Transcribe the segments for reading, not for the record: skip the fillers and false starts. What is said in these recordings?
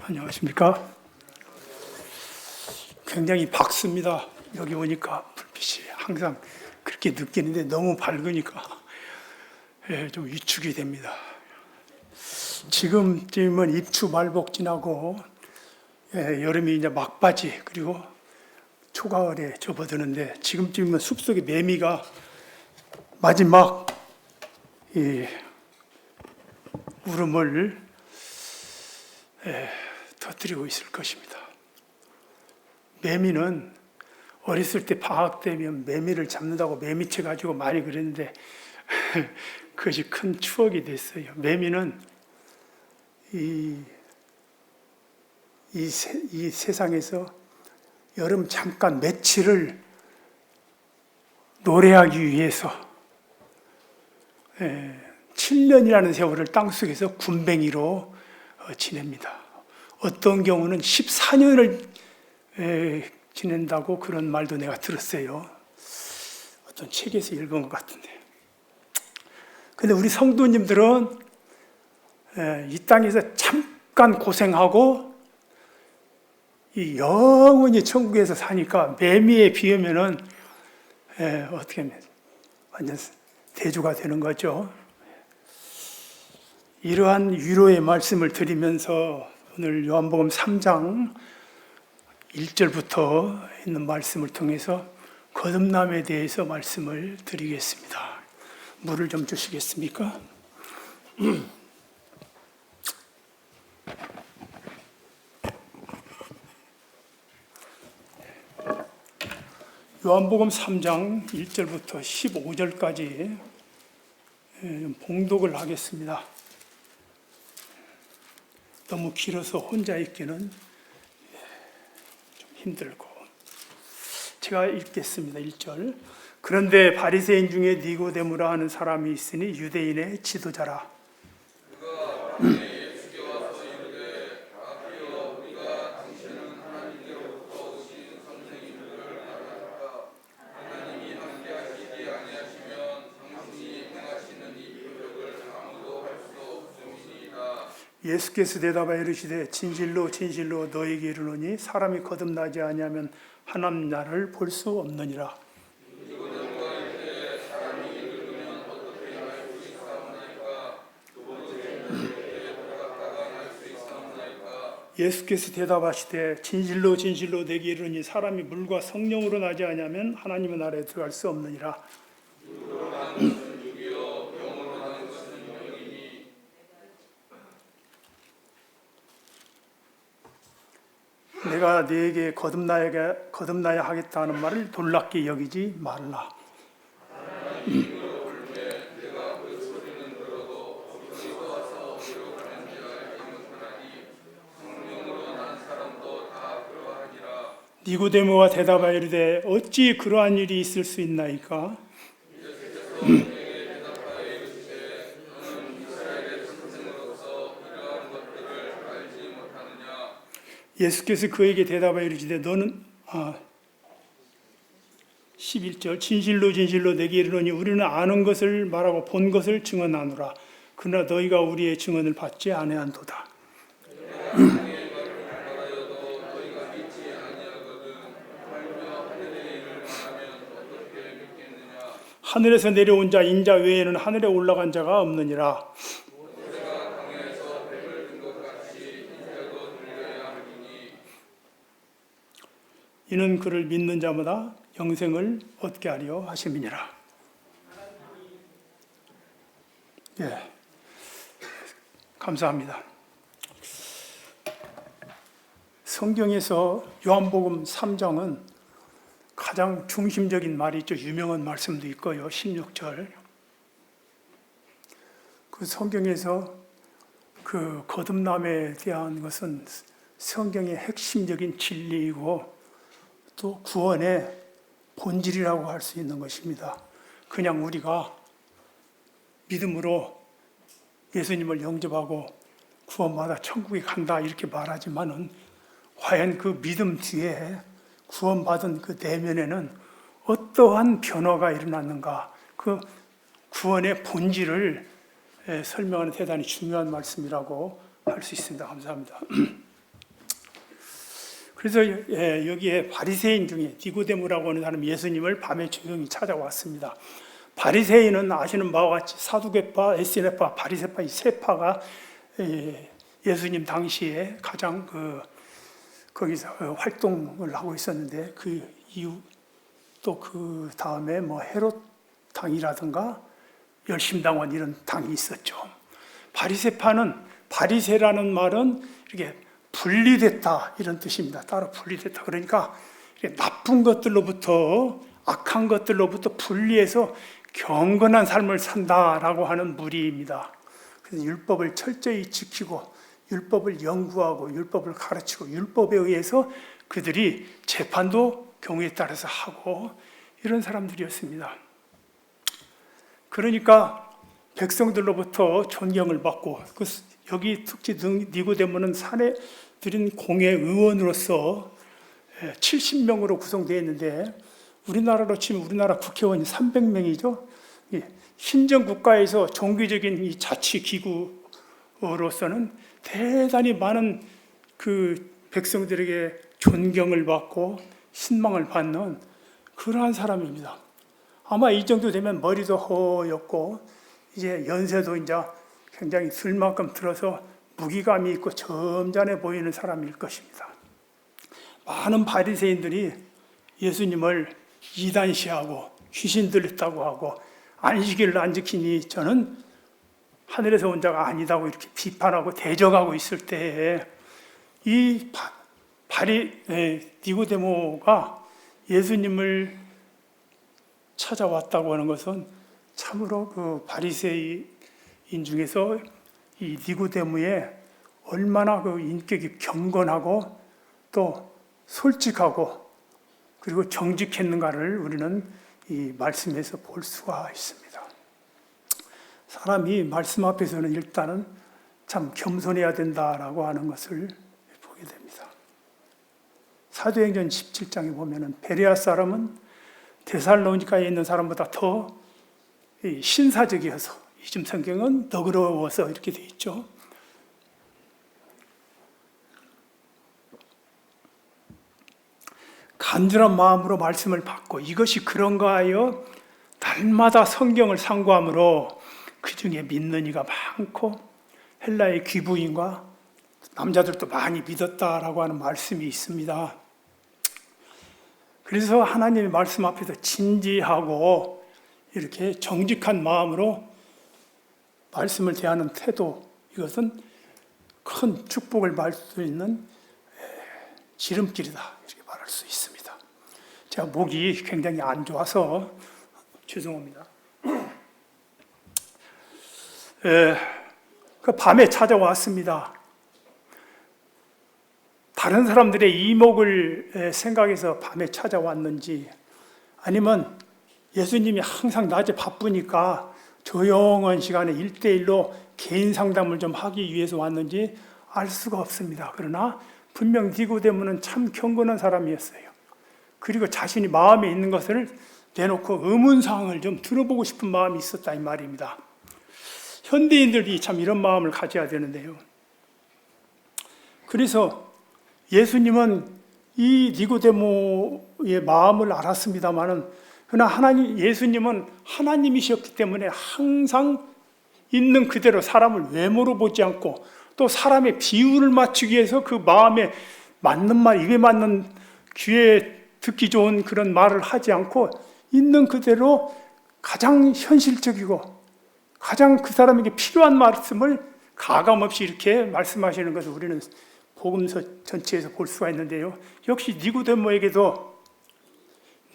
안녕하십니까? 굉장히 밝습니다. 여기 오니까 불빛이 항상 그렇게 느끼는데 너무 밝으니까 좀 위축이 됩니다. 지금쯤은 입추 말복 지나고 여름이 이제 막바지 그리고 초가을에 접어드는데 지금쯤이면 숲속에 매미가 마지막 울음을 터뜨리고 있을 것입니다. 매미는 어렸을 때 방학 때면 매미를 잡는다고 매미채 가지고 많이 그랬는데 그것이 큰 추억이 됐어요. 매미는 이 세상에서 여름 잠깐 며칠을 노래하기 위해서 7년이라는 세월을 땅속에서 군뱅이로 지냅니다. 어떤 경우는 14년을 지낸다고 그런 말도 내가 들었어요. 어떤 책에서 읽은 것 같은데. 근데 우리 성도님들은 이 땅에서 잠깐 고생하고 이 영원히 천국에서 사니까 매미에 비하면은 어떻게 하면 완전 대주가 되는 거죠. 이러한 위로의 말씀을 드리면서 오늘 요한복음 3장 1절부터 있는 말씀을 통해서 거듭남에 대해서 말씀을 드리겠습니다. 물을 좀 주시겠습니까? 요한복음 3장 1절부터 15절까지 봉독을 하겠습니다. 너무 길어서 혼자 읽기는 좀 힘들고 제가 읽겠습니다. 1절. 그런데 바리새인 중에 니고데모라 하는 사람이 있으니 유대인의 지도자라. 예수께서 대답하여 이르시되 진실로 진실로 너희에게 이르노니 사람이 거듭나지 아니하면 하나님 나라를 볼 수 없느니라. 예수께서 대답하시되 진실로 진실로 내게 이르노니 사람이 물과 성령으로 나지 아니하면 하나님의 나라에 들어갈 수 없느니라. 내가 네게 거듭나야 하겠다는 말을 놀랍게 여기지 말라. 니고데모가 대답하여 이르되 어찌 그러한 일이 있을 수 있나이까? 예수께서 그에게 대답하여 이르시되 너는 11절 진실로 진실로 내게 이르노니 우리는 아는 것을 말하고 본 것을 증언하노라. 그러나 너희가 우리의 증언을 받지 아니한도다. 하늘에서 내려온 자 인자 외에는 하늘에 올라간 자가 없느니라. 이는 그를 믿는 자마다 영생을 얻게 하려 하심이니라. 감사합니다. 성경에서 요한복음 3장은 가장 중심적인 말이 있죠. 유명한 말씀도 있고요. 16절. 그 성경에서 그 거듭남에 대한 것은 성경의 핵심적인 진리이고 또 구원의 본질이라고 할 수 있는 것입니다. 그냥 우리가 믿음으로 예수님을 영접하고 구원받아 천국에 간다 이렇게 말하지만은 과연 그 믿음 뒤에 구원받은 그 내면에는 어떠한 변화가 일어났는가, 그 구원의 본질을 설명하는 대단히 중요한 말씀이라고 할 수 있습니다. 감사합니다. 그래서 여기에 바리새인 중에 니고데모라고 하는 사람이 예수님을 밤에 조용히 찾아왔습니다. 바리새인은 아시는 바와 같이 사두개파, 에세네파, 바리새파 이 세 파가 예수님 당시에 가장 거기서 활동을 하고 있었는데, 그 이후 또 그 다음에 뭐 헤롯 당이라든가 열심당원 이런 당이 있었죠. 바리새파는, 바리새라는 말은 이렇게 분리됐다 이런 뜻입니다. 따로 분리됐다. 그러니까 나쁜 것들로부터, 악한 것들로부터 분리해서 경건한 삶을 산다라고 하는 무리입니다. 그래서 율법을 철저히 지키고 율법을 연구하고 율법을 가르치고 율법에 의해서 그들이 재판도 경우에 따라서 하고 이런 사람들이었습니다. 그러니까 백성들로부터 존경을 받고, 여기 특히 니고데모는 산에 들인 공회 의원으로서 70명으로 구성되어 있는데, 우리나라로 치면 우리나라 국회의원이 300명이죠. 신정 국가에서 종교적인 이 자치 기구로서는 대단히 많은 그 백성들에게 존경을 받고 신망을 받는 그러한 사람입니다. 아마 이 정도 되면 머리도 허옇고 이제 연세도 이제 굉장히 들 만큼 들어서 무기감이 있고 점잖해 보이는 사람일 것입니다. 많은 바리새인들이 예수님을 이단시하고 귀신 들렸다고 하고 안식일을 안 지키니 저는 하늘에서 온 자가 아니다고 이렇게 비판하고 대적하고 있을 때에 이 니고데모가 예수님을 찾아왔다고 하는 것은 참으로 그 바리새인 중에서 이 니고데모의 얼마나 그 인격이 경건하고 또 솔직하고 그리고 정직했는가를 우리는 이 말씀에서 볼 수가 있습니다. 사람이 말씀 앞에서는 일단은 참 겸손해야 된다라고 하는 것을 보게 됩니다. 사도행전 17장에 보면은 베레아 사람은 데살로니가에 있는 사람보다 더 신사적이어서, 요즘 성경은 너그러워서 이렇게 돼 있죠. 간절한 마음으로 말씀을 받고 이것이 그런가 하여 날마다 성경을 상고함으로 그 중에 믿는 이가 많고 헬라의 귀부인과 남자들도 많이 믿었다라고 하는 말씀이 있습니다. 그래서 하나님의 말씀 앞에서 진지하고 이렇게 정직한 마음으로 말씀을 대하는 태도, 이것은 큰 축복을 받을 수 있는 지름길이다 이렇게 말할 수 있습니다. 제가 목이 굉장히 안 좋아서 죄송합니다. 그 밤에 찾아왔습니다. 다른 사람들의 이목을 생각해서 밤에 찾아왔는지, 아니면 예수님이 항상 낮에 바쁘니까 조용한 시간에 1대1로 개인 상담을 좀 하기 위해서 왔는지 알 수가 없습니다. 그러나 분명 니고데모는 참 경건한 사람이었어요. 그리고 자신이 마음에 있는 것을 내놓고 의문사항을 좀 들어보고 싶은 마음이 있었다 이 말입니다. 현대인들이 참 이런 마음을 가져야 되는데요. 그래서 예수님은 이 니고데모의 마음을 알았습니다마는, 그러나 예수님은 하나님이셨기 때문에 항상 있는 그대로 사람을 외모로 보지 않고 또 사람의 비율을 맞추기 위해서 그 마음에 맞는 말, 입에 맞는 귀에 듣기 좋은 그런 말을 하지 않고 있는 그대로 가장 현실적이고 가장 그 사람에게 필요한 말씀을 가감없이 이렇게 말씀하시는 것을 우리는 복음서 전체에서 볼 수가 있는데요. 역시 니고데모에게도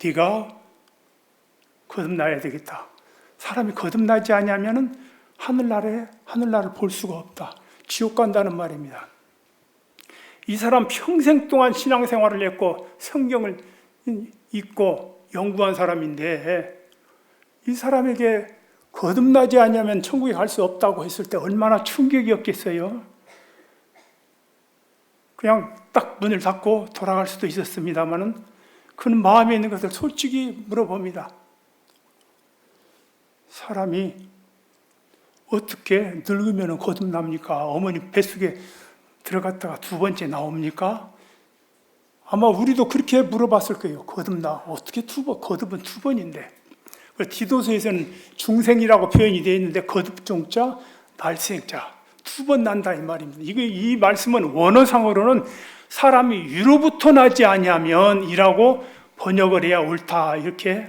네가 거듭나야 되겠다. 사람이 거듭나지 않으면 하늘나라를 볼 수가 없다. 지옥 간다는 말입니다. 이 사람 평생 동안 신앙생활을 했고 성경을 읽고 연구한 사람인데, 이 사람에게 거듭나지 않으면 천국에 갈 수 없다고 했을 때 얼마나 충격이었겠어요. 그냥 딱 문을 닫고 돌아갈 수도 있었습니다마는 그는 마음에 있는 것을 솔직히 물어봅니다. 사람이 어떻게 늙으면 거듭납니까? 어머니 뱃속에 들어갔다가 두 번째 나옵니까? 아마 우리도 그렇게 물어봤을 거예요. 거듭나. 어떻게 거듭은 2번인데. 디도서에서는 중생이라고 표현이 되어 있는데 거듭종자, 날생자 2번 난다 이 말입니다. 이 말씀은 원어상으로는 사람이 위로부터 나지 아니하면 이라고 번역을 해야 옳다 이렇게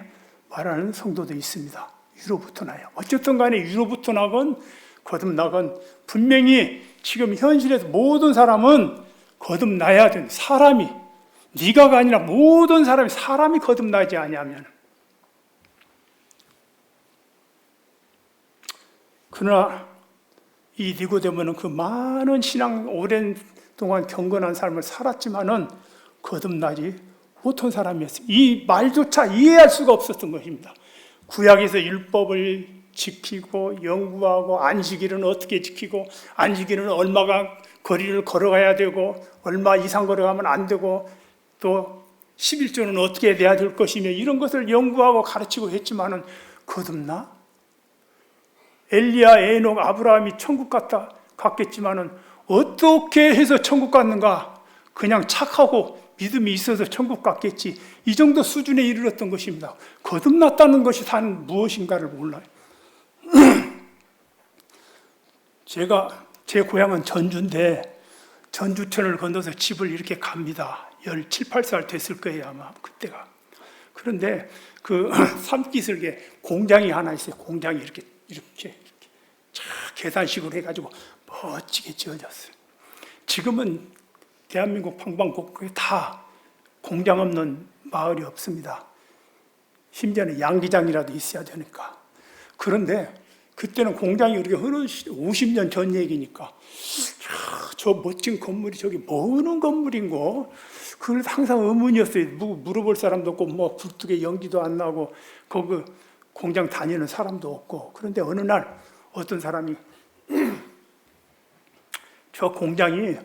말하는 성도도 있습니다. 위로부터 나요. 어쨌든 간에 위로부터 나건 거듭나건 분명히 지금 현실에서 모든 사람은 거듭나야 되는 사람이 네가가 아니라 모든 사람이 거듭나지 아니하면. 그러나 이 니고데모는 그 많은 신앙 오랜 동안 경건한 삶을 살았지만은 거듭나지 못한 사람이었습니다. 이 말조차 이해할 수가 없었던 것입니다. 구약에서 율법을 지키고 연구하고 안식일은 어떻게 지키고 안식일은 얼마가 거리를 걸어가야 되고 얼마 이상 걸어가면 안 되고 또 11조는 어떻게 돼야 될 것이며 이런 것을 연구하고 가르치고 했지만은 거듭나? 엘리야, 에녹, 아브라함이 천국 갔겠지만은 어떻게 해서 천국 갔는가? 그냥 착하고 믿음이 있어서 천국 갔겠지. 이 정도 수준에 이르렀던 것입니다. 거듭났다는 것이 단 무엇인가를 몰라요. 제 고향은 전주인데 전주천을 건너서 집을 이렇게 갑니다. 17, 18살 됐을 거예요 아마 그때가. 그런데 그 산기슭에 공장이 하나 있어요. 공장이 이렇게 계단식으로 해가지고 멋지게 지어졌어요. 지금은 대한민국 방방곡곡에 다 공장 없는 마을이 없습니다. 심지어는 양기장이라도 있어야 되니까. 그런데 그때는 공장이 우리가 50년 전 얘기니까 저 멋진 건물이 저기 뭐는 건물인고 그걸 항상 의문이었어요. 물어볼 사람도 없고 뭐 굴뚝에 연기도 안 나고 거기 공장 다니는 사람도 없고. 그런데 어느 날 어떤 사람이 저 공장이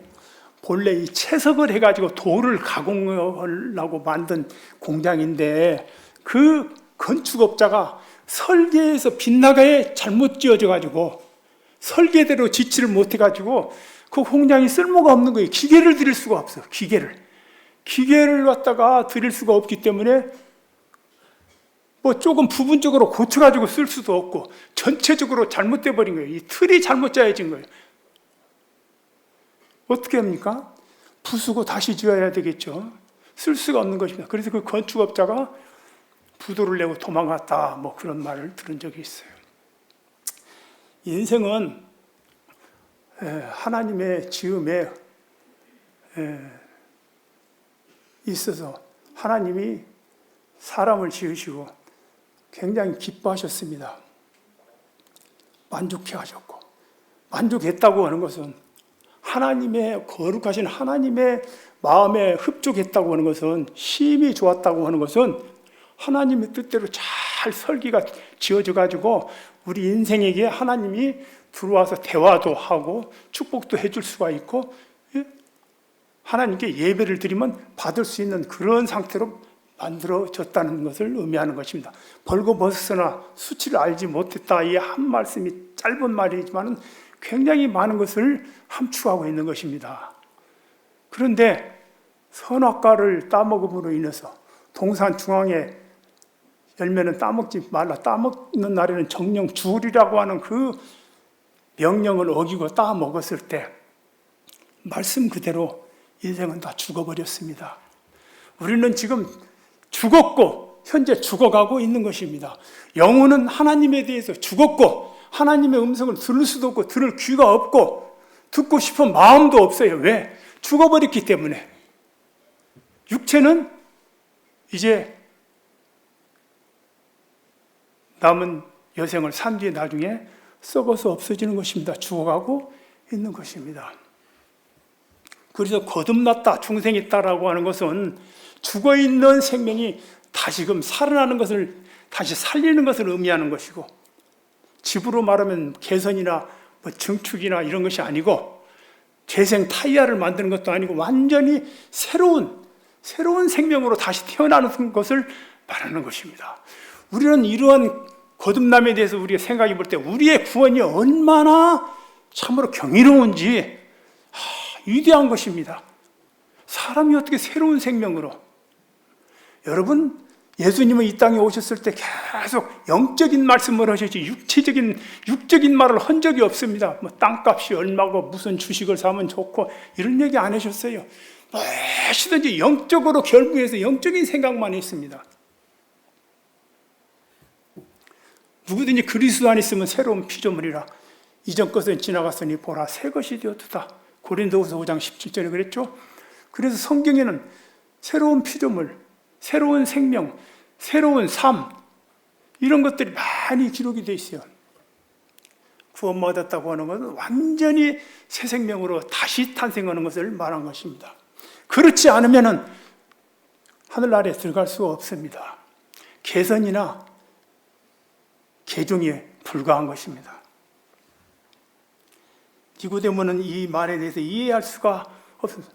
본래 이 채석을 해가지고 돌을 가공하려고 만든 공장인데 그 건축업자가 설계에서 빗나가에 잘못 지어져가지고 설계대로 지치를 못해가지고 그 공장이 쓸모가 없는 거예요. 기계를 들일 수가 없어요. 기계를 갖다가 들일 수가 없기 때문에 뭐 조금 부분적으로 고쳐가지고 쓸 수도 없고 전체적으로 잘못돼 버린 거예요. 이 틀이 잘못 짜여진 거예요. 어떻게 합니까? 부수고 다시 지어야 되겠죠. 쓸 수가 없는 것입니다. 그래서 그 건축업자가 부도를 내고 도망갔다 뭐 그런 말을 들은 적이 있어요. 인생은 하나님의 지음에 있어서 하나님이 사람을 지으시고 굉장히 기뻐하셨습니다. 만족해 하셨고, 만족했다고 하는 것은 하나님의 거룩하신 하나님의 마음에 흡족했다고 하는 것은, 심히 좋았다고 하는 것은 하나님의 뜻대로 잘 설계가 지어져 가지고 우리 인생에게 하나님이 들어와서 대화도 하고 축복도 해줄 수가 있고 하나님께 예배를 드리면 받을 수 있는 그런 상태로 만들어졌다는 것을 의미하는 것입니다. 벌거벗었으나 수치를 알지 못했다. 이 한 말씀이 짧은 말이지만 굉장히 많은 것을 함축하고 있는 것입니다. 그런데 선악과를 따먹음으로 인해서 동산 중앙에 열매는 따먹지 말라, 따먹는 날에는 정령 죽으리라고 하는 그 명령을 어기고 따먹었을 때 말씀 그대로 인생은 다 죽어버렸습니다. 우리는 지금 죽었고 현재 죽어가고 있는 것입니다. 영혼은 하나님에 대해서 죽었고 하나님의 음성을 들을 수도 없고 들을 귀가 없고 듣고 싶은 마음도 없어요. 왜? 죽어버렸기 때문에. 육체는 이제 남은 여생을 산 뒤에 나중에 썩어서 없어지는 것입니다. 죽어가고 있는 것입니다. 그래서 거듭났다, 중생했다라고 하는 것은 죽어있는 생명이 다시금 살아나는 것을, 다시 살리는 것을 의미하는 것이고, 집으로 말하면 개선이나 뭐 증축이나 이런 것이 아니고 재생 타이어를 만드는 것도 아니고 완전히 새로운 생명으로 다시 태어나는 것을 말하는 것입니다. 우리는 이러한 거듭남에 대해서 우리가 생각해 볼 때 우리의 구원이 얼마나 참으로 경이로운지 위대한 것입니다. 사람이 어떻게 새로운 생명으로? 여러분, 예수님은 이 땅에 오셨을 때 계속 영적인 말씀을 하셨지 육적인 말을 한 적이 없습니다. 뭐 땅값이 얼마고 무슨 주식을 사면 좋고 이런 얘기 안 하셨어요. 무엇이든지 영적으로 결부해서 영적인 생각만 했습니다. 누구든지 그리스도 안에 있으면 새로운 피조물이라. 이전 것은 지나갔으니 보라 새 것이 되었다. 고린도후서 5장 17절에 그랬죠. 그래서 성경에는 새로운 피조물, 새로운 생명, 새로운 삶 이런 것들이 많이 기록이 되어 있어요. 구원받았다고 하는 것은 완전히 새 생명으로 다시 탄생하는 것을 말한 것입니다. 그렇지 않으면 하늘나라에 들어갈 수가 없습니다. 개선이나 개종에 불과한 것입니다. 니고데모는 이 말에 대해서 이해할 수가 없습니다.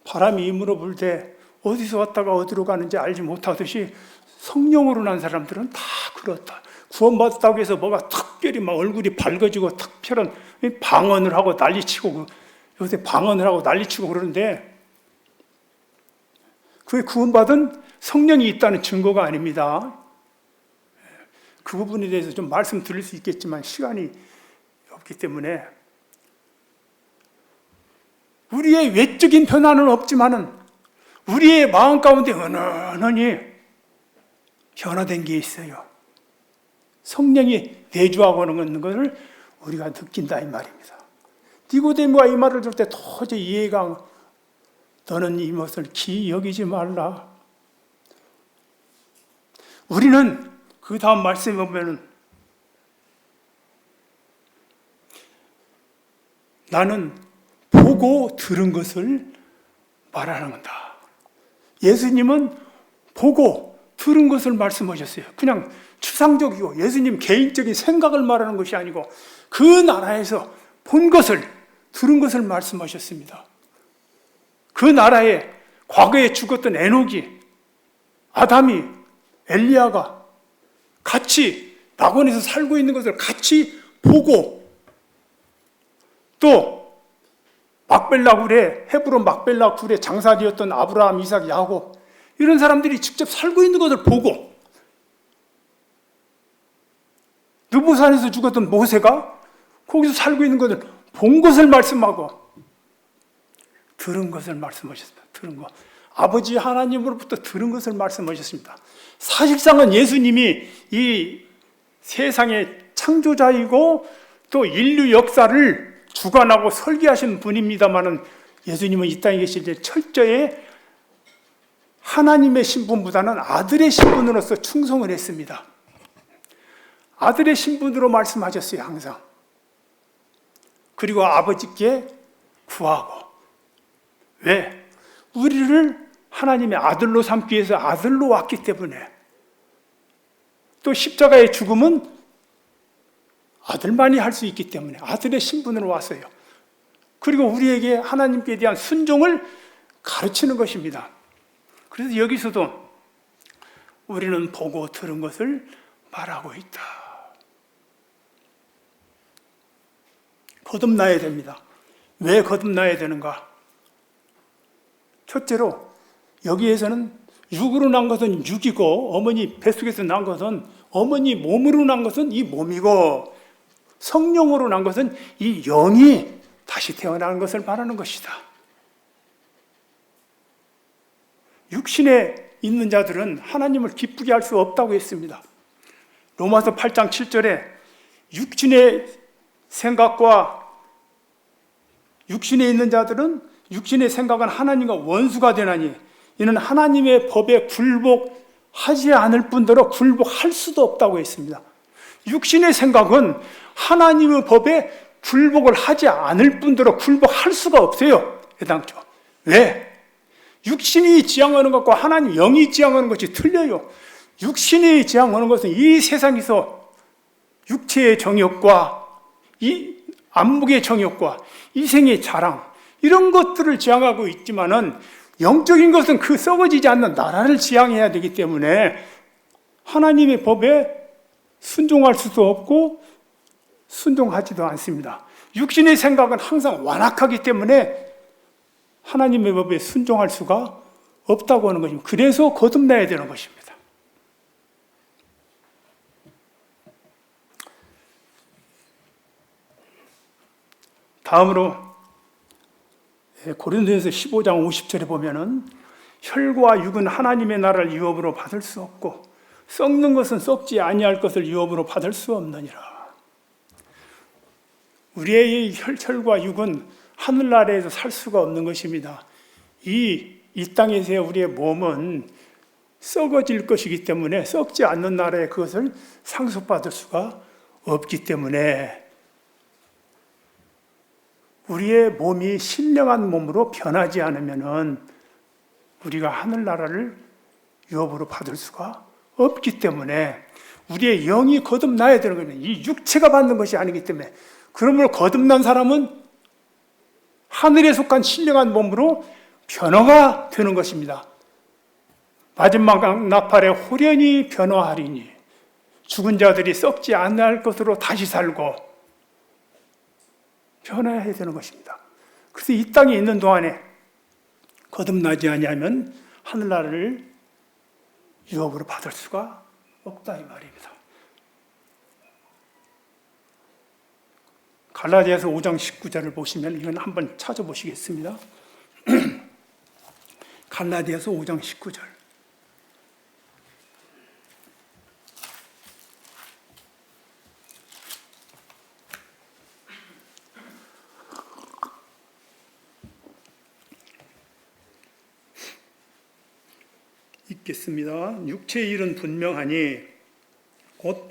바람이 임으로 불 때 어디서 왔다가 어디로 가는지 알지 못하듯이 성령으로 난 사람들은 다 그렇다. 구원받았다고 해서 뭐가 특별히 막 얼굴이 밝아지고 특별한 방언을 하고 난리치고, 요새 방언을 하고 난리치고 그러는데 그게 구원받은 성령이 있다는 증거가 아닙니다. 그 부분에 대해서 좀 말씀드릴 수 있겠지만 시간이 없기 때문에 우리의 외적인 변화는 없지만은 우리의 마음 가운데 은은히 변화된 게 있어요. 성령이 내주하고 있는 것을 우리가 느낀다 이 말입니다. 니고데모가 이 말을 들 때 도저히 이해가, 너는 이것을 기 여기지 말라. 우리는 그 다음 말씀에 보면은 나는 보고 들은 것을 말하는 거다. 예수님은 보고 들은 것을 말씀하셨어요. 그냥 추상적이고 예수님 개인적인 생각을 말하는 것이 아니고 그 나라에서 본 것을, 들은 것을 말씀하셨습니다. 그 나라에 과거에 죽었던 에녹이, 아담이, 엘리야가 같이 낙원에서 살고 있는 것을 같이 보고, 또 막벨라 굴에, 헤브론 막벨라 굴에 장사되었던 아브라함, 이삭, 야곱 이런 사람들이 직접 살고 있는 것을 보고, 느보산에서 죽었던 모세가 거기서 살고 있는 것을 본 것을 말씀하고 들은 것을 말씀하셨습니다. 들은 것. 아버지 하나님으로부터 들은 것을 말씀하셨습니다. 사실상은 예수님이 이 세상의 창조자이고 또 인류 역사를 주관하고 설계하신 분입니다마는 예수님은 이 땅에 계실 때 철저히 하나님의 신분보다는 아들의 신분으로서 충성을 했습니다. 아들의 신분으로 말씀하셨어요, 항상. 그리고 아버지께 구하고. 왜? 우리를 하나님의 아들로 삼기 위해서 아들로 왔기 때문에. 또 십자가의 죽음은 아들만이 할 수 있기 때문에 아들의 신분으로 왔어요. 그리고 우리에게 하나님께 대한 순종을 가르치는 것입니다. 그래서 여기서도 우리는 보고 들은 것을 말하고 있다. 거듭나야 됩니다. 왜 거듭나야 되는가? 첫째로 여기에서는 육으로 난 것은 육이고 어머니 뱃속에서 난 것은 어머니 몸으로 난 것은 이 몸이고 성령으로 난 것은 이 영이 다시 태어나는 것을 말하는 것이다. 육신에 있는 자들은 하나님을 기쁘게 할 수 없다고 했습니다. 로마서 8장 7절에 육신의 생각과 육신에 있는 자들은 육신의 생각은 하나님과 원수가 되나니 이는 하나님의 법에 굴복하지 않을 뿐더러 굴복할 수도 없다고 했습니다. 육신의 생각은 하나님의 법에 굴복을 하지 않을 뿐더러 굴복할 수가 없어요. 애당초. 왜? 육신이 지향하는 것과 하나님 영이 지향하는 것이 틀려요. 육신이 지향하는 것은 이 세상에서 육체의 정욕과 이 안목의 정욕과 이생의 자랑 이런 것들을 지향하고 있지만은 영적인 것은 그 썩어지지 않는 나라를 지향해야 되기 때문에 하나님의 법에 순종할 수도 없고 순종하지도 않습니다. 육신의 생각은 항상 완악하기 때문에 하나님의 법에 순종할 수가 없다고 하는 것입니다. 그래서 거듭나야 되는 것입니다. 다음으로 고린도전서 15장 50절에 보면은 혈과 육은 하나님의 나라를 유업으로 받을 수 없고 썩는 것은 썩지 아니할 것을 유업으로 받을 수 없느니라. 우리의 혈과 육은 하늘나라에서 살 수가 없는 것입니다. 이 땅에서의 우리의 몸은 썩어질 것이기 때문에 썩지 않는 나라에 그것을 상속받을 수가 없기 때문에 우리의 몸이 신령한 몸으로 변하지 않으면은 우리가 하늘나라를 유업으로 받을 수가 없기 때문에 우리의 영이 거듭나야 되는 거예요. 이 육체가 받는 것이 아니기 때문에. 그러므로 거듭난 사람은 하늘에 속한 신령한 몸으로 변화가 되는 것입니다. 마지막 나팔에 호련히 변화하리니 죽은 자들이 썩지 않을 것으로 다시 살고 변화해야 되는 것입니다. 그래서 이 땅에 있는 동안에 거듭나지 아니하면 하늘나라를 유업으로 받을 수가 없다 이 말입니다. 갈라디아서 5장 19절을 보시면 이건 한번 찾아보시겠습니다. 갈라디아서 5장 19절. 읽겠습니다. 육체의 일은 분명하니 곧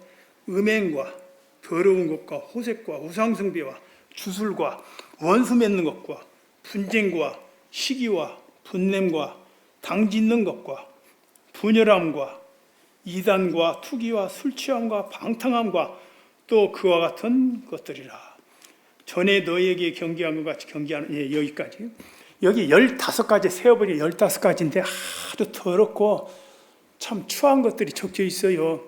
음행과 더러운 것과 호색과 우상숭배와 주술과 원수 맺는 것과 분쟁과 시기와 분냄과 당짓는 것과 분열함과 이단과 투기와 술취함과 방탕함과 또 그와 같은 것들이라. 전에 너희에게 경계한 것 같이 경계하는 여기까지. 여기 15가지 세어버리 15가지인데 아주 더럽고 참 추한 것들이 적혀 있어요.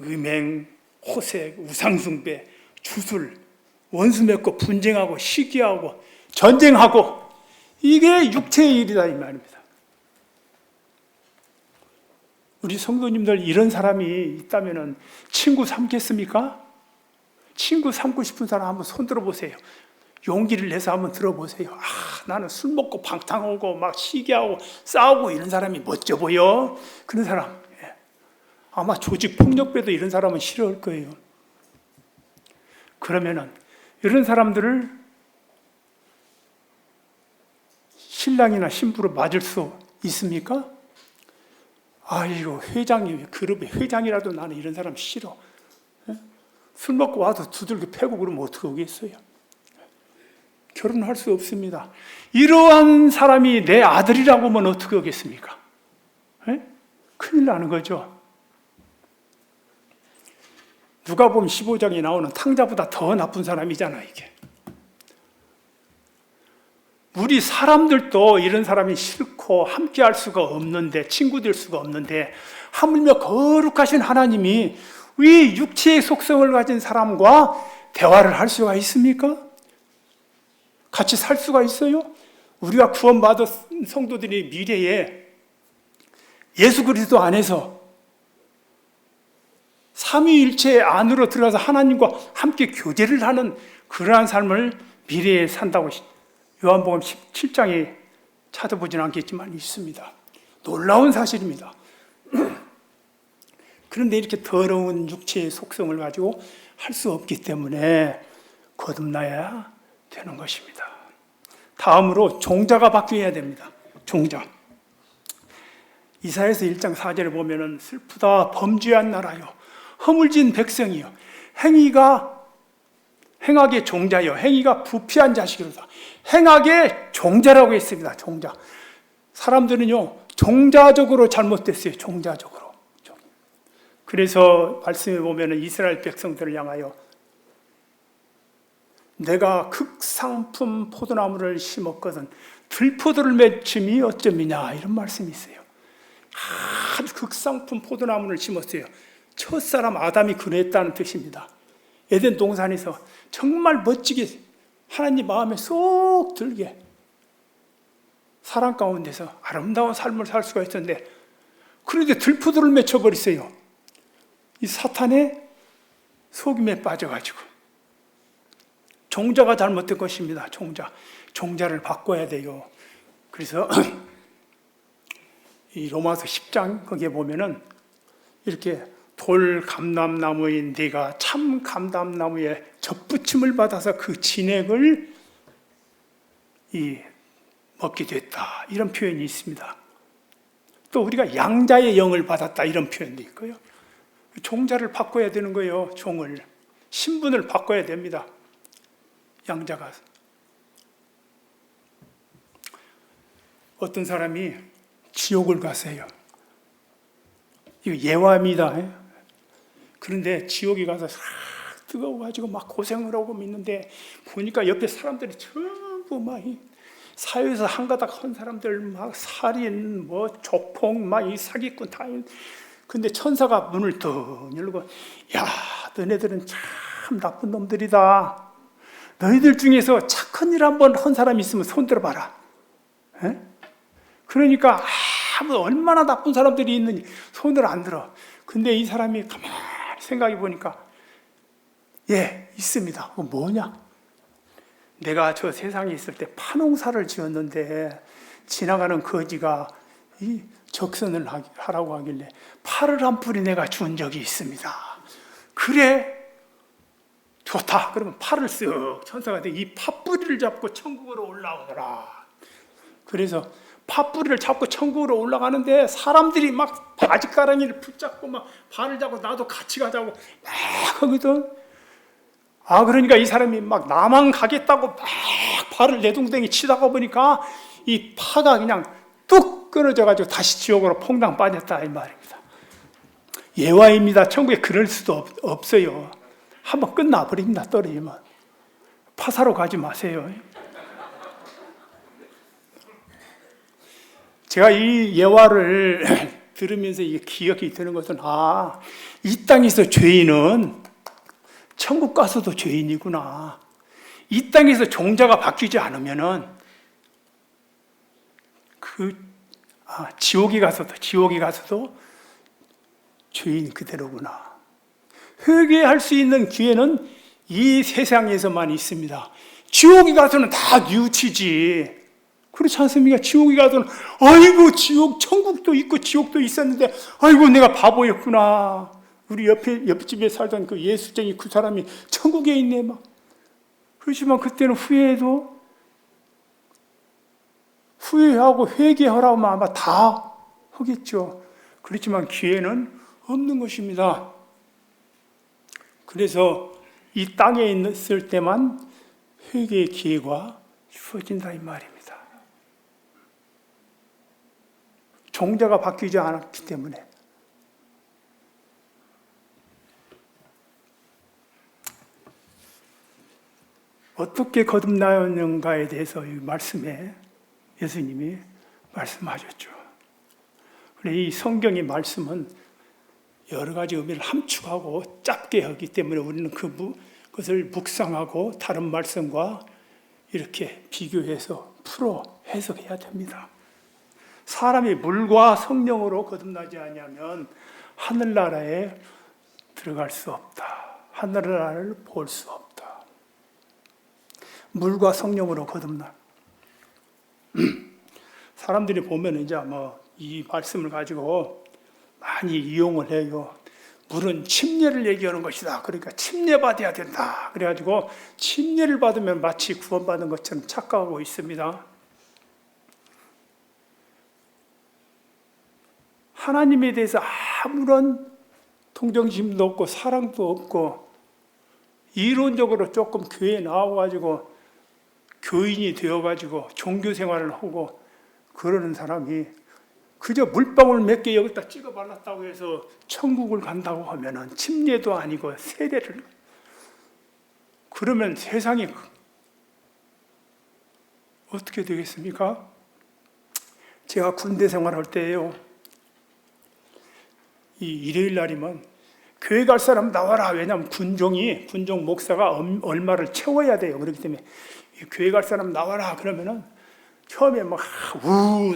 음행, 호색, 우상숭배, 주술, 원수 맺고 분쟁하고 시기하고 전쟁하고 이게 육체의 일이다 이 말입니다. 우리 성도님들 이런 사람이 있다면 친구 삼겠습니까? 친구 삼고 싶은 사람 한번 손 들어보세요. 용기를 내서 한번 들어보세요. 나는 술 먹고 방탕하고 막 시기하고 싸우고 이런 사람이 멋져 보여. 그런 사람 아마 조직 폭력배도 이런 사람은 싫어할 거예요. 그러면은 이런 사람들을 신랑이나 신부로 맞을 수 있습니까? 이거 회장이 그룹의 회장이라도 나는 이런 사람 싫어. 술 먹고 와서 두들겨 패고 그러면 어떻게 하겠어요? 결혼할 수 없습니다. 이러한 사람이 내 아들이라고 하면 어떻게 하겠습니까? 큰일 나는 거죠. 누가복음 15장에 나오는 탕자보다 더 나쁜 사람이잖아 이게. 우리 사람들도 이런 사람이 싫고 함께 할 수가 없는데 친구 될 수가 없는데 하물며 거룩하신 하나님이 이 육체의 속성을 가진 사람과 대화를 할 수가 있습니까? 같이 살 수가 있어요? 우리가 구원받은 성도들이 미래에 예수 그리스도 안에서 삼위일체 안으로 들어가서 하나님과 함께 교제를 하는 그러한 삶을 미래에 산다고 요한복음 17장에 찾아보지는 않겠지만 있습니다. 놀라운 사실입니다. 그런데 이렇게 더러운 육체의 속성을 가지고 할 수 없기 때문에 거듭나야 되는 것입니다. 다음으로 종자가 바뀌어야 됩니다. 종자. 이사야서 1장 4절에 보면은 슬프다 범죄한 나라요 허물진 백성이요 행악의 종자요 행위가 부패한 자식이로다. 행악의 종자라고 했습니다. 종자. 사람들은요 종자적으로 잘못됐어요. 종자적으로. 그래서 말씀에 보면은 이스라엘 백성들을 향하여 내가 극상품 포도나무를 심었거든 들포도를 맺음이 어쩌미냐 이런 말씀이 있어요. 아주 극상품 포도나무를 심었어요. 첫사람 아담이 그랬다는 뜻입니다. 에덴 동산에서 정말 멋지게 하나님 마음에 쏙 들게 사랑 가운데서 아름다운 삶을 살 수가 있었는데, 그런데 들푸들을 맺혀버렸어요. 이 사탄의 속임에 빠져가지고. 종자가 잘못된 것입니다. 종자를 바꿔야 돼요. 그래서 이 로마서 10장 거기에 보면은 이렇게 돌 감람나무인 네가 참 감람나무에 접붙임을 받아서 그 진액을 먹게 됐다, 이런 표현이 있습니다. 또 우리가 양자의 영을 받았다, 이런 표현도 있고요. 종자를 바꿔야 되는 거예요. 신분을 바꿔야 됩니다. 양자가. 어떤 사람이 지옥을 갔어요. 이거 예화입니다. 그런데 지옥에 가서 뜨거워가지고 막 고생을 하고 있는데, 보니까 옆에 사람들이 전부 막 사회에서 한가닥 한 사람들, 막 살인, 조폭, 막 이 사기꾼 다. 근데 천사가 문을 더 열고, 야, 너네들은 참 나쁜 놈들이다. 너희들 중에서 착한 일 한번 한 사람이 있으면 손 들어봐라. 에? 그러니까 얼마나 나쁜 사람들이 있는지 손을 안 들어. 근데 이 사람이 가만히 생각해 보니까, 있습니다. 그거 뭐냐? 내가 저 세상에 있을 때 파농사를 지었는데 지나가는 거지가 이 적선을 하라고 하길래 파를 한 뿌리 내가 준 적이 있습니다. 그래, 좋다. 그러면 파를 쓱 천사가 돼 이 팥뿌리를 잡고 천국으로 올라오더라. 그래서 팥뿌리를 잡고 천국으로 올라가는데 사람들이 막 바지가랑이를 붙잡고 막 발을 잡고 나도 같이 가자고 막 하거든. 그러니까 이 사람이 막 나만 가겠다고 막 발을 내동댕이 치다가 보니까 이 파가 그냥 뚝 끊어져가지고 다시 지옥으로 퐁당 빠졌다, 이 말입니다. 예화입니다. 천국에 그럴 수도 없어요. 한번 끝나버립니다. 떨어지면. 파사로 가지 마세요. 제가 이 예화를 들으면서 이게 기억이 드는 것은, 이 땅에서 죄인은 천국 가서도 죄인이구나. 이 땅에서 종자가 바뀌지 않으면은 지옥에 가서도 죄인 그대로구나. 회개할 수 있는 기회는 이 세상에서만 있습니다. 지옥에 가서는 다 뉘우치지. 그렇지 않습니까? 지옥에 가서는 아이고, 천국도 있고 지옥도 있었는데 아이고, 내가 바보였구나. 우리 옆집에 살던 그 예수쟁이 그 사람이 천국에 있네 막. 그렇지만 그때는 후회하고 회개하라고 아마 다 하겠죠. 그렇지만 기회는 없는 것입니다. 그래서 이 땅에 있을 때만 회개의 기회가 주어진다, 이 말입니다. 종자가 바뀌지 않았기 때문에. 어떻게 거듭나는가에 대해서 이 말씀에 예수님이 말씀하셨죠. 이 성경의 말씀은 여러 가지 의미를 함축하고 짧게 하기 때문에 우리는 그것을 묵상하고 다른 말씀과 이렇게 비교해서 풀어 해석해야 됩니다. 사람이 물과 성령으로 거듭나지 않으면 하늘나라에 들어갈 수 없다. 하늘나라를 볼 수 없다. 물과 성령으로 거듭나. 사람들이 보면 이제 이 말씀을 가지고 많이 이용을 해요. 물은 침례를 얘기하는 것이다. 그러니까 침례받아야 된다. 그래가지고 침례를 받으면 마치 구원받은 것처럼 착각하고 있습니다. 하나님에 대해서 아무런 동정심도 없고 사랑도 없고 이론적으로 조금 교회에 나와가지고 교인이 되어가지고 종교 생활을 하고 그러는 사람이 그저 물방울 몇 개 여기다 찍어 발랐다고 해서 천국을 간다고 하면은 침례도 아니고 세례를, 그러면 세상이 어떻게 되겠습니까? 제가 군대 생활할 때예요. 이 일요일 날이면 교회 갈 사람 나와라. 왜냐하면 군종 목사가 얼마를 채워야 돼요. 그렇기 때문에 교회 갈 사람 나와라. 그러면은 처음에 막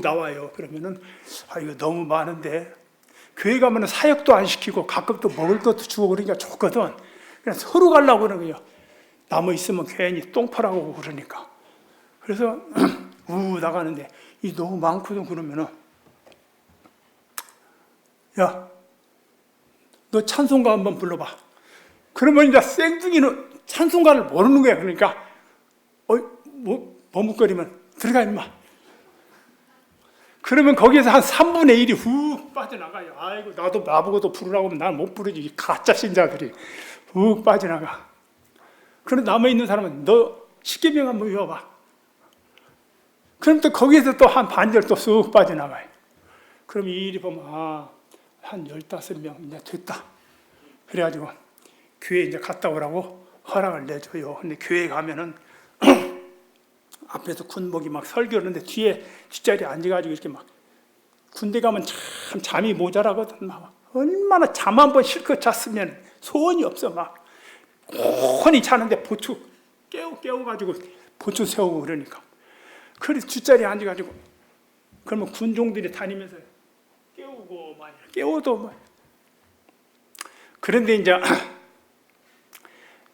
나와요. 그러면은 이거 너무 많은데 교회 가면은 사역도 안 시키고 가끔 또 먹을 것도 주고 그러니까 좋거든. 그냥 서로 가려고 그러는 거예요. 남아 있으면 괜히 똥파라고 그러니까. 그래서 나가는데 이 너무 많거든. 그러면은 야, 너 찬송가 한번 불러봐. 그러면 이제 생뚱이는 찬송가를 모르는 거야. 그러니까 머뭇거리면 들어가 임마. 그러면 거기에서 한 3분의 1이 훅 빠져나가요. 아이고 나도 나보고도 부르라고 하면 난 못 부르지. 이 가짜 신자들이 훅 빠져나가. 그럼 남아있는 사람은 너 십계명 한번 외워봐. 그럼 또 거기에서 또 한 반절 또 쑥 빠져나가요. 그럼 이 일이 보면 한 15명 이제 됐다. 그래가지고 교회 이제 갔다 오라고 허락을 내줘요. 근데 교회 가면은 앞에서 군목이 막 설교하는데 뒤에 뒷자리에 앉아가지고 이렇게 막 군대 가면 참 잠이 모자라거든. 막 얼마나 잠 한 번 실컷 잤으면 소원이 없어. 막 곤히 자는데 보초 깨워가지고 보초 세우고 그러니까. 그래서 뒷자리에 앉아가지고 그러면 군종들이 다니면서 깨우고 막 깨워도 막. 그런데 이제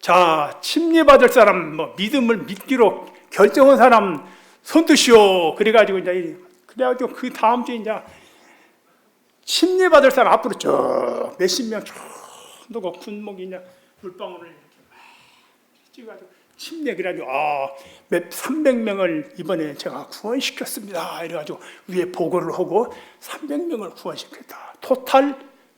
자 침례받을 사람 믿음을 믿기로 결정한 사람 손 드시오. 그래가지고 그 다음 주에 이제 침례받을 사람 앞으로 쭉 몇십 명 쭉 누가 군목이 이제 물방울을 이렇게 막 찍어가지고 침례. 그래가지고 300명을 이번에 제가 구원시켰습니다. 이래가지고 위에 보고를 하고 300명을 구원시켰다. 토탈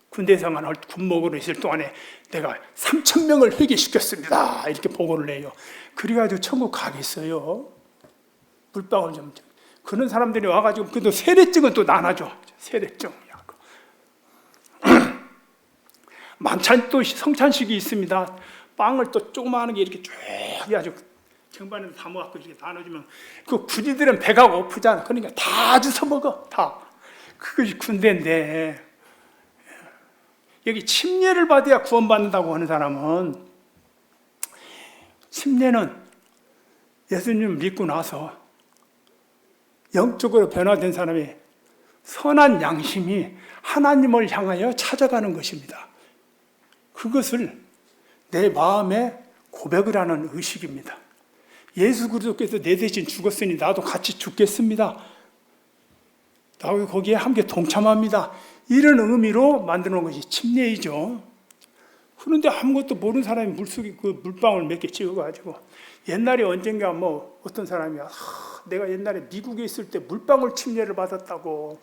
군대 생활 군목으로 있을 동안에 내가 3,000명을 회개시켰습니다. 이렇게 보고를 해요. 그래가지고 천국 가겠어요. 물방울 좀. 그런 사람들이 와가지고 그래도 세례증은 또 나눠줘. 세례증. 만찬 또 성찬식이 있습니다. 빵을 또 조그마한 게 이렇게 쭉 해가지고 경반에 담아갖고 이렇게 나눠주면 그 군인들은 배가 고프잖아. 그러니까 다 주워 먹어. 다. 그것이 군대인데 여기 침례를 받아야 구원받는다고 하는 사람은 침례는 예수님을 믿고 나서 영적으로 변화된 사람의 선한 양심이 하나님을 향하여 찾아가는 것입니다. 그것을 내 마음에 고백을 하는 의식입니다. 예수 그리스도께서 내 대신 죽었으니 나도 같이 죽겠습니다. 나도 거기에 함께 동참합니다. 이런 의미로 만드는 것이 침례이죠. 그런데 아무것도 모르는 사람이 물속에 그 물방울 몇 개 찍어가지고 옛날에 언젠가 어떤 사람이 내가 옛날에 미국에 있을 때 물방울 침례를 받았다고.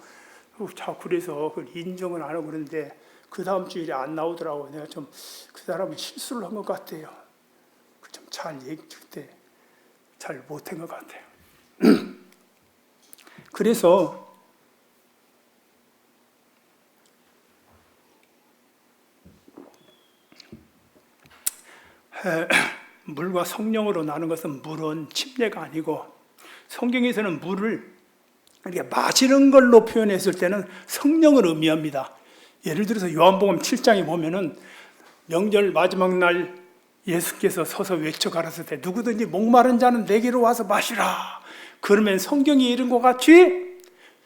자, 그래서 그걸 인정을 안 하고 그러는데 그 다음 주일에 안 나오더라고. 내가 좀 그 사람은 실수를 한 것 같아요. 좀 그때 잘 못한 것 같아요. 그래서 물과 성령으로 나눈 것은 물은 침례가 아니고 성경에서는 물을 이렇게 마시는 걸로 표현했을 때는 성령을 의미합니다. 예를 들어서 요한복음 7장에 보면은 명절 마지막 날 예수께서 서서 외쳐 가라사대 때 누구든지 목마른 자는 내게로 와서 마시라. 그러면 성경이 이른 것 같이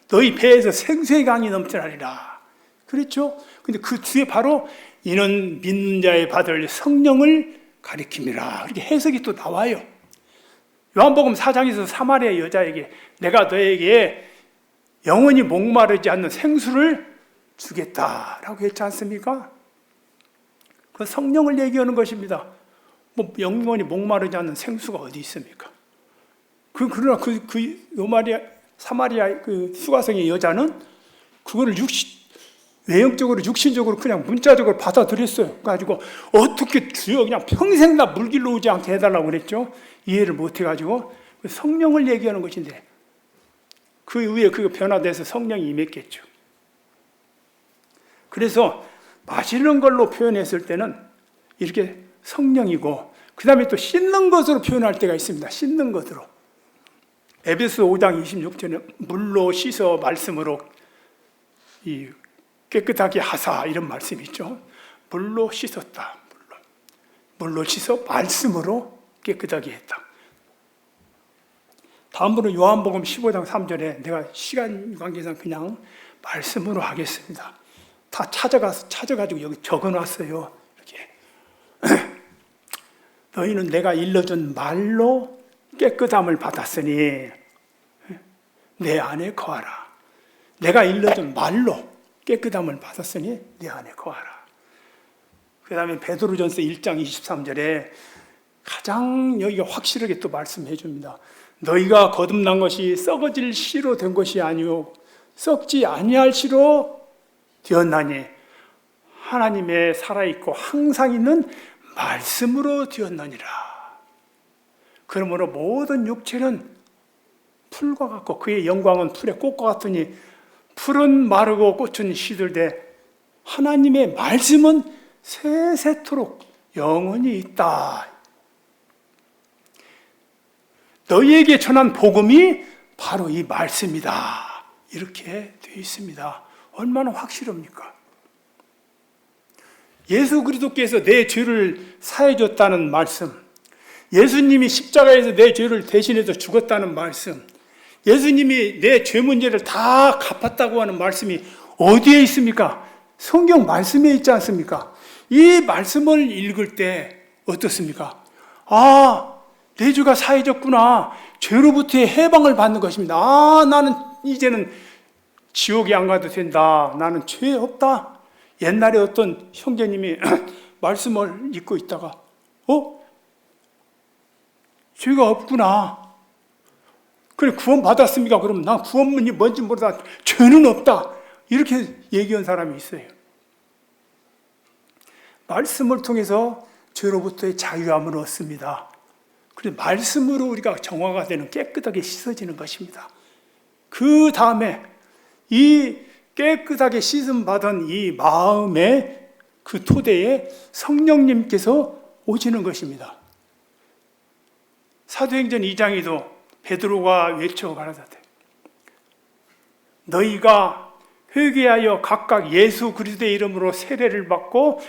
너희 배에서 생수의 강이 넘쳐나리라. 그렇죠? 근데 그 뒤에 바로 이는 믿는 자의 받을 성령을 가리킴이라. 이렇게 해석이 또 나와요. 요한복음 4장에서 사마리아 여자에게 내가 너에게 영원히 목마르지 않는 생수를 주겠다라고 했지 않습니까? 그 성령을 얘기하는 것입니다. 영원히 목마르지 않는 생수가 어디 있습니까? 그러나 사마리아 그 수가성의 여자는 그거를 외형적으로 육신적으로 그냥 문자적으로 받아들였어요. 그래가지고 어떻게 주여 그냥 평생 나 물길로 오지 않게 해달라고 그랬죠. 이해를 못해가지고 성령을 얘기하는 것인데 그 위에 그거 변화돼서 성령이 임했겠죠. 그래서 마시는 걸로 표현했을 때는 이렇게 성령이고 그 다음에 또 씻는 것으로 표현할 때가 있습니다. 씻는 것으로. 에베소 5장 26절에 물로 씻어 말씀으로 깨끗하게 하사 이런 말씀이 있죠. 물로 씻었다. 물로 씻어 말씀으로 깨끗하게 했다. 다음으로 요한복음 15장 3절에 내가 시간 관계상 그냥 말씀으로 하겠습니다. 다 찾아가지고 여기 적어놨어요. 이렇게. 너희는 내가 일러준 말로 깨끗함을 받았으니 내 안에 거하라. 내가 일러준 말로 깨끗함을 받았으니 내 안에 거하라. 그 다음에 베드로전서 1장 23절에 가장 여기가 확실하게 또 말씀해 줍니다. 너희가 거듭난 것이 썩어질 씨로 된 것이 아니요 썩지 아니할 씨로 되었나니 하나님의 살아있고 항상 있는 말씀으로 되었느니라. 그러므로 모든 육체는 풀과 같고 그의 영광은 풀의 꽃과 같으니 풀은 마르고 꽃은 시들되 하나님의 말씀은 세세토록 영원히 있다. 너희에게 전한 복음이 바로 이 말씀이다. 이렇게 되어 있습니다. 얼마나 확실합니까? 예수 그리스도께서 내 죄를 사해 줬다는 말씀, 예수님이 십자가에서 내 죄를 대신해서 죽었다는 말씀, 예수님이 내 죄 문제를 다 갚았다고 하는 말씀이 어디에 있습니까? 성경 말씀에 있지 않습니까? 이 말씀을 읽을 때 어떻습니까? 아, 내 죄가 사해졌구나. 죄로부터의 해방을 받는 것입니다. 아, 나는 이제는 지옥에 안 가도 된다. 나는 죄 없다. 옛날에 어떤 형제님이 말씀을 읽고 있다가 죄가 없구나. 그래, 구원 받았습니까? 그러면 난 구원문이 뭔지 모르다. 죄는 없다. 이렇게 얘기한 사람이 있어요. 말씀을 통해서 죄로부터의 자유함을 얻습니다. 그래서 말씀으로 우리가 정화가 되는, 깨끗하게 씻어지는 것입니다. 그 다음에 이 깨끗하게 씻음 받은 이 마음의 그 토대에 성령님께서 오시는 것입니다. 사도행전 2장에도 베드로가 외쳐 가라사대 너희가 회개하여 각각 예수 그리스도의 이름으로 세례를 받고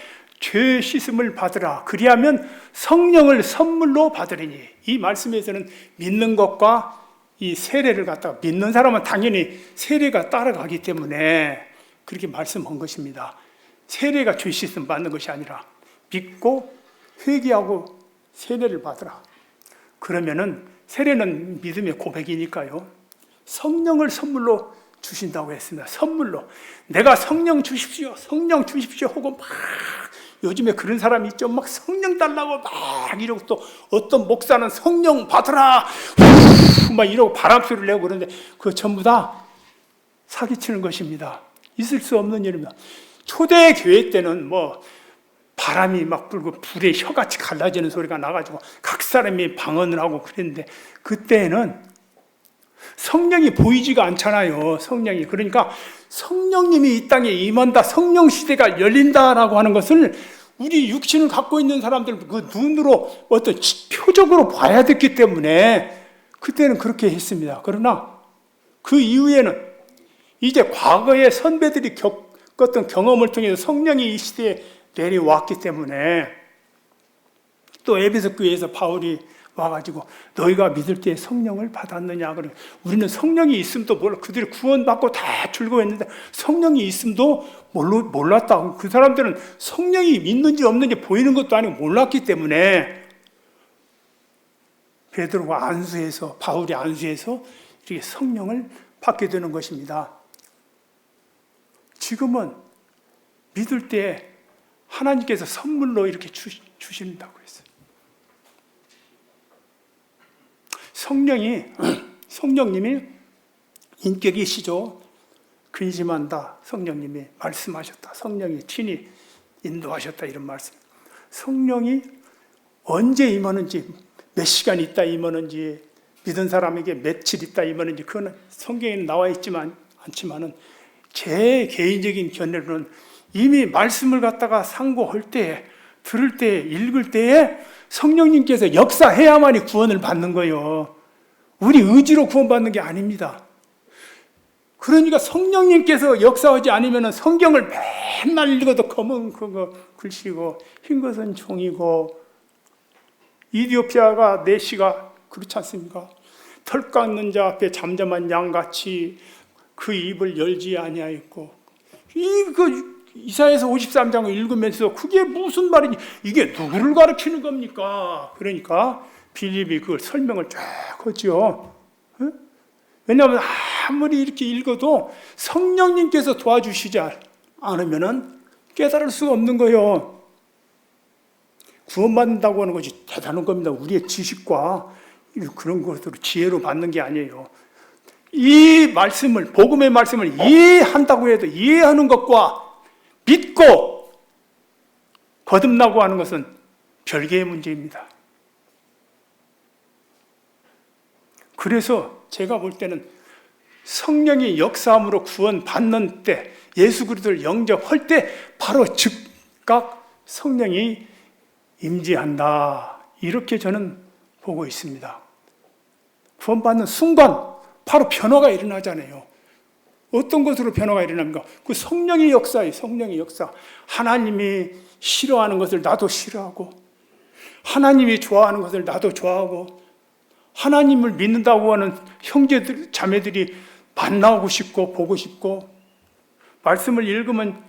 죄 씻음을 받으라. 그리하면 성령을 선물로 받으리니. 이 말씀에서는 믿는 것과 이 세례를 갖다가, 믿는 사람은 당연히 세례가 따라가기 때문에 그렇게 말씀한 것입니다. 세례가 죄 씻음 받는 것이 아니라 믿고 회개하고 세례를 받으라. 그러면은 세례는 믿음의 고백이니까요. 성령을 선물로 주신다고 했습니다. 선물로. 내가 성령 주십시오. 성령 주십시오 하고 막, 요즘에 그런 사람이 있죠. 막 성령 달라고 막 이러고, 또 어떤 목사는 성령 받으라 막 이러고 바람소리를 내고 그러는데 그거 전부 다 사기치는 것입니다. 있을 수 없는 일입니다. 초대 교회 때는 뭐 바람이 막 불고 불에 혀같이 갈라지는 소리가 나가지고 각 사람이 방언을 하고 그랬는데, 그때는 성령이 보이지가 않잖아요. 성령이. 그러니까 성령님이 이 땅에 임한다, 성령 시대가 열린다라고 하는 것을 우리 육신을 갖고 있는 사람들 그 눈으로 어떤 표적으로 봐야 됐기 때문에 그때는 그렇게 했습니다. 그러나 그 이후에는 이제 과거의 선배들이 겪었던 경험을 통해서 성령이 이 시대에 내려왔기 때문에, 또 에베소 교회에서 바울이 와가지고 너희가 믿을 때 성령을 받았느냐. 그러면 우리는 성령이 있음도 몰라. 그들이 구원받고 다 즐거워했는데 성령이 있음도 몰랐다. 그 사람들은 성령이 있는지 없는지 보이는 것도 아니고 몰랐기 때문에 베드로가 안수해서, 바울이 안수해서 이렇게 성령을 받게 되는 것입니다. 지금은 믿을 때 하나님께서 선물로 이렇게 주신다고 했어요. 성령님이 인격이시죠. 근심한다. 성령님이 말씀하셨다. 성령이 친히 인도하셨다. 이런 말씀. 성령이 언제 임하는지, 몇 시간 있다 임하는지, 믿은 사람에게 며칠 있다 임하는지, 그거는 성경에는 나와 있지만 않지만은 제 개인적인 견해로는 이미 말씀을 갖다가 상고할 때, 들을 때, 읽을 때에 성령님께서 역사해야만이 구원을 받는 거예요. 우리 의지로 구원받는 게 아닙니다. 그러니까 성령님께서 역사하지 않으면 성경을 맨날 읽어도 검은 그거 글씨고 흰 것은 종이고, 이디오피아가 내시가 그렇지 않습니까? 털 깎는 자 앞에 잠잠한 양같이 그 입을 열지 아니하였고. 이사야서 53장을 읽으면서 그게 무슨 말이니? 이게 누구를 가르치는 겁니까? 그러니까 빌립이 그걸 설명을 쫙 하죠. 왜냐하면 아무리 이렇게 읽어도 성령님께서 도와주시지 않으면 깨달을 수가 없는 거예요. 구원받는다고 하는 것이 대단한 겁니다. 우리의 지식과 그런 것으로 지혜로 받는 게 아니에요. 이 말씀을, 복음의 말씀을 이해한다고 해도 이해하는 것과 믿고 거듭나고 하는 것은 별개의 문제입니다. 그래서 제가 볼 때는 성령이 역사함으로 구원받는 때, 예수 그리스도를 영접할 때 바로 즉각 성령이 임재한다. 이렇게 저는 보고 있습니다. 구원받는 순간 바로 변화가 일어나잖아요. 어떤 것으로 변화가 일어납니까? 그 성령의 역사예요. 성령의 역사. 하나님이 싫어하는 것을 나도 싫어하고, 하나님이 좋아하는 것을 나도 좋아하고, 하나님을 믿는다고 하는 형제들, 자매들이 만나고 싶고 보고 싶고, 말씀을 읽으면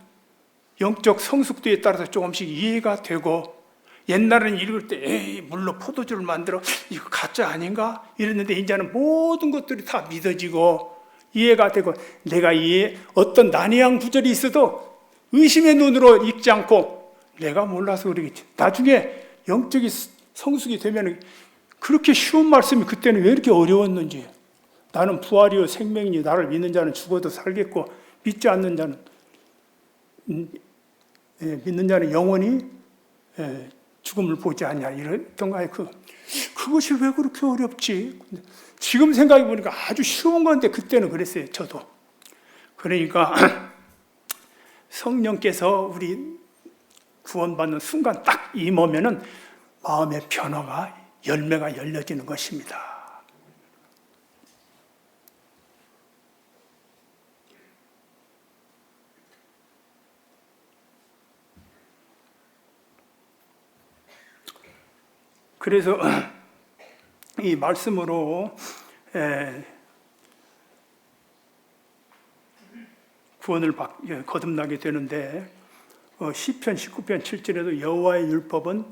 영적 성숙도에 따라서 조금씩 이해가 되고, 옛날에는 읽을 때 에이 물로 포도주를 만들어 이거 가짜 아닌가? 이랬는데 이제는 모든 것들이 다 믿어지고 이해가 되고, 내가 어떤 난해한 구절이 있어도 의심의 눈으로 읽지 않고 내가 몰라서 그러겠지. 나중에 영적인 성숙이 되면 그렇게 쉬운 말씀이 그때는 왜 이렇게 어려웠는지. 나는 부활이요 생명이니 나를 믿는 자는 죽어도 살겠고 믿지 않는 자는 믿는 자는 영원히 죽음을 보지 않냐 이랬던가요. 그것이 왜 그렇게 어렵지? 지금 생각해 보니까 아주 쉬운 건데 그때는 그랬어요. 저도. 그러니까 성령께서 우리 구원받는 순간 딱 임하면은 마음의 변화가 열매가 열려지는 것입니다. 그래서 이 말씀으로 구원을 거듭나게 되는데, 시편 19편 7절에도 여호와의 율법은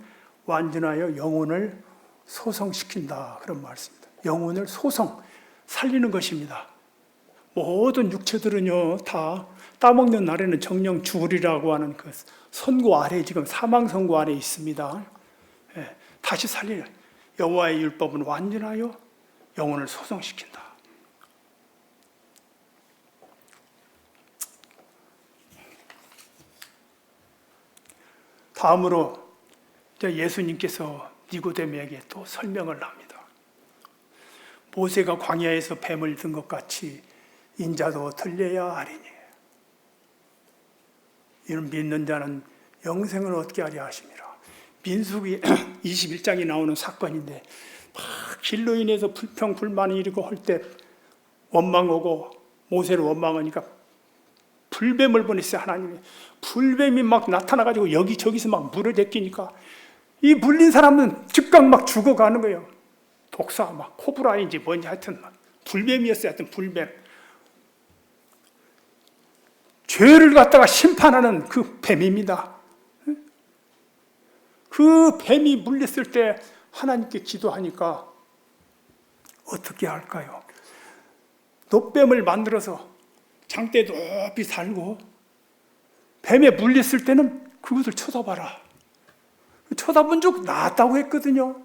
완전하여 영혼을 소성시킨다, 그런 말씀입니다. 영혼을 살리는 것입니다. 모든 육체들은요 다 따먹는 날에는 정령 죽으리라고 하는 그 선고 아래, 지금 사망 선고 아래 있습니다. 다시 살리는 여호와의 율법은 완전하여 영혼을 소성시킨다. 다음으로 예수님께서 니고데모에게 또 설명을 합니다. 모세가 광야에서 뱀을 든 것 같이 인자도 들려야 하리니 이는 믿는 자는 영생을 얻게 하려 하심이라. 민수기 21장에 나오는 사건인데, 막 길로 인해서 불평 불만이 일고 할 때 원망 오고 모세를 원망하니까 불뱀을 보냈어요. 하나님이 불뱀이 막 나타나가지고 여기저기서 막 물을 제끼니까 이 물린 사람은 즉각 막 죽어가는 거예요. 독사 막 코브라인지 뭔지 하여튼 막 불뱀이었어요. 하여튼 불뱀. 죄를 갖다가 심판하는 그 뱀입니다. 그 뱀이 물렸을 때 하나님께 기도하니까 어떻게 할까요? 놋뱀을 만들어서 장대 높이 달고 뱀에 물렸을 때는 그것을 쳐다봐라. 쳐다본 적 나았다고 했거든요.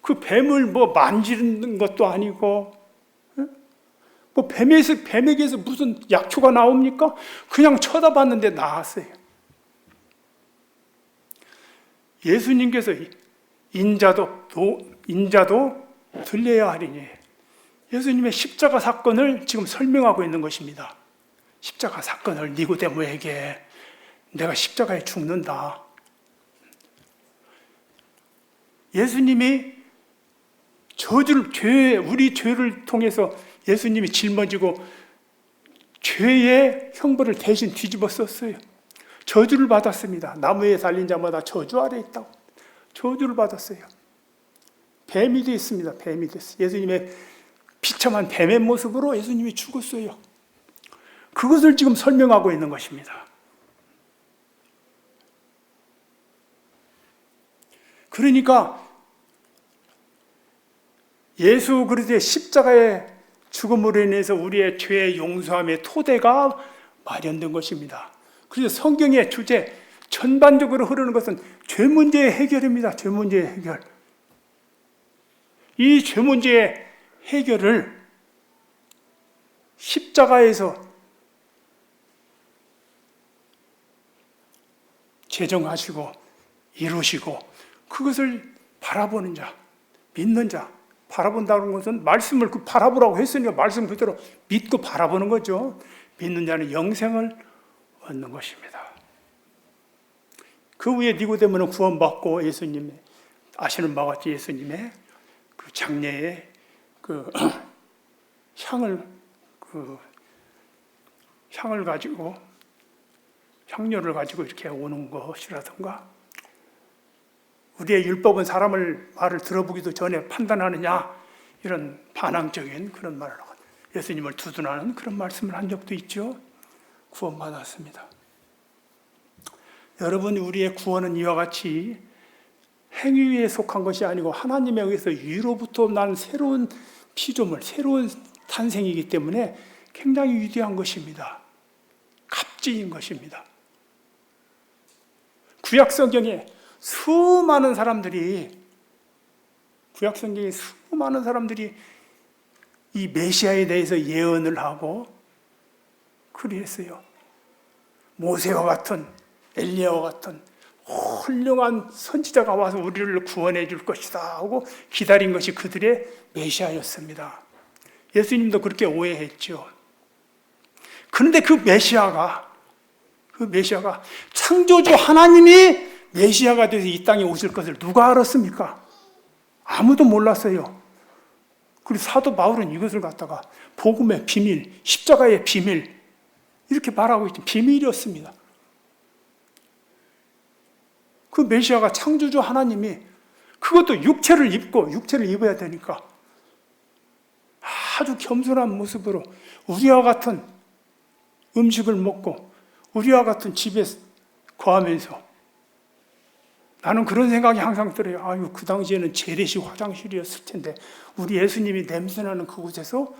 그 뱀을 뭐 만지는 것도 아니고, 뭐 뱀에게서 무슨 약초가 나옵니까? 그냥 쳐다봤는데 나았어요. 예수님께서 인자도 들려야 하리니, 예수님의 십자가 사건을 지금 설명하고 있는 것입니다. 십자가 사건을 니고데모에게 내가 십자가에 죽는다. 예수님이 우리 죄를 통해서 예수님이 짊어지고 죄의 형벌을 대신 뒤집어 썼어요. 저주를 받았습니다. 나무에 달린 자마다 저주 아래 있다고. 저주를 받았어요. 뱀이 됐습니다. 뱀이 됐어요. 예수님의 비참한 뱀의 모습으로 예수님이 죽었어요. 그것을 지금 설명하고 있는 것입니다. 그러니까 예수 그리스도의 십자가의 죽음으로 인해서 우리의 죄의 용서함의 토대가 마련된 것입니다. 그래서 성경의 주제 전반적으로 흐르는 것은 죄 문제의 해결입니다. 죄 문제의 해결. 이 죄 문제의 해결을 십자가에서 제정하시고 이루시고 그것을 바라보는 자, 믿는 자, 바라본다는 것은 말씀을 바라보라고 했으니까 말씀 그대로 믿고 바라보는 거죠. 믿는 자는 영생을 얻는 것입니다. 그 후에 니고데모는 구원받고 예수님의 아시는 바와 같이 예수님의 그 장례의 그 향을 가지고 향료를 가지고 이렇게 오는 것이라든가 우리의 율법은 사람을 말을 들어보기도 전에 판단하느냐 이런 반항적인 그런 말을 하고 예수님을 두둔하는 그런 말씀을 한 적도 있죠. 구원받았습니다. 여러분 우리의 구원은 이와 같이 행위에 속한 것이 아니고 하나님에 의해서 위로부터 난 새로운 피조물, 새로운 탄생이기 때문에 굉장히 위대한 것입니다. 갑질인 것입니다. 구약성경에 수많은 사람들이 이 메시아에 대해서 예언을 하고 그리했어요. 모세와 같은 엘리야와 같은 훌륭한 선지자가 와서 우리를 구원해 줄 것이다 하고 기다린 것이 그들의 메시아였습니다. 예수님도 그렇게 오해했죠. 그런데 그 메시아가 창조주 하나님이 메시아가 돼서 이 땅에 오실 것을 누가 알았습니까? 아무도 몰랐어요. 그리고 사도 바울은 이것을 갖다가 복음의 비밀, 십자가의 비밀 이렇게 말하고 있죠. 비밀이었습니다. 그 메시아가 창조주 하나님이 그것도 육체를 입어야 되니까 아주 겸손한 모습으로 우리와 같은 음식을 먹고 우리와 같은 집에 거하면서 나는 그런 생각이 항상 들어요. 아유, 그 당시에는 재래식 화장실이었을 텐데 우리 예수님이 냄새나는 그곳에서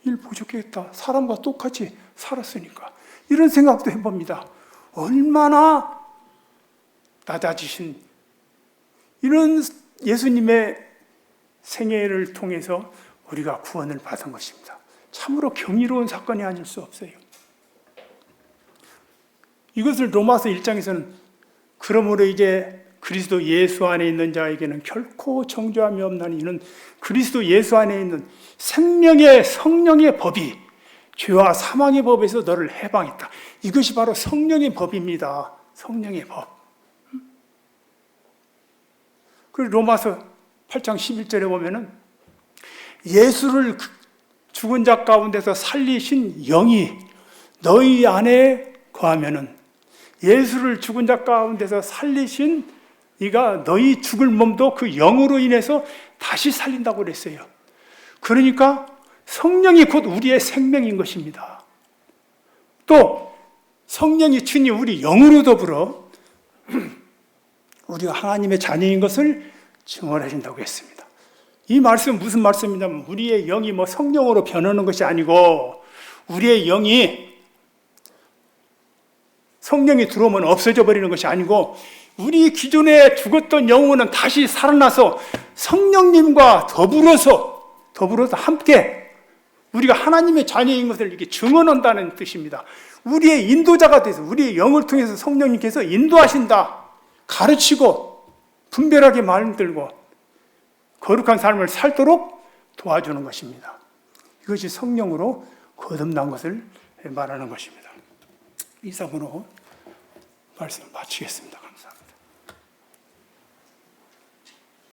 일 보셨겠다. 사람과 똑같이 살았으니까. 이런 생각도 해봅니다. 얼마나 낮아지신 이런 예수님의 생애를 통해서 우리가 구원을 받은 것입니다. 참으로 경이로운 사건이 아닐 수 없어요. 이것을 로마서 1장에서는 그러므로 이제 그리스도 예수 안에 있는 자에게는 결코 정죄함이 없나니 이는 그리스도 예수 안에 있는 생명의 성령의 법이 죄와 사망의 법에서 너를 해방했다. 이것이 바로 성령의 법입니다. 성령의 법. 그리고 로마서 8장 11절에 보면은 예수를 죽은 자 가운데서 살리신 영이 너희 안에 거하면은 예수를 죽은 자 가운데서 살리신 이가 너희 죽을 몸도 그 영으로 인해서 다시 살린다고 그랬어요. 그러니까 성령이 곧 우리의 생명인 것입니다. 또 성령이 친히 우리 영으로 더불어 우리가 하나님의 자녀인 것을 증언해 준다고 했습니다. 이 말씀은 무슨 말씀이냐면 우리의 영이 성령으로 변하는 것이 아니고 우리의 영이 성령이 들어오면 없어져 버리는 것이 아니고 우리 기존에 죽었던 영혼은 다시 살아나서 성령님과 더불어서 함께 우리가 하나님의 자녀인 것을 이렇게 증언한다는 뜻입니다. 우리의 인도자가 돼서 우리의 영을 통해서 성령님께서 인도하신다. 가르치고 분별하게 만들고 거룩한 삶을 살도록 도와주는 것입니다. 이것이 성령으로 거듭난 것을 말하는 것입니다. 이상으로 말씀을 마치겠습니다.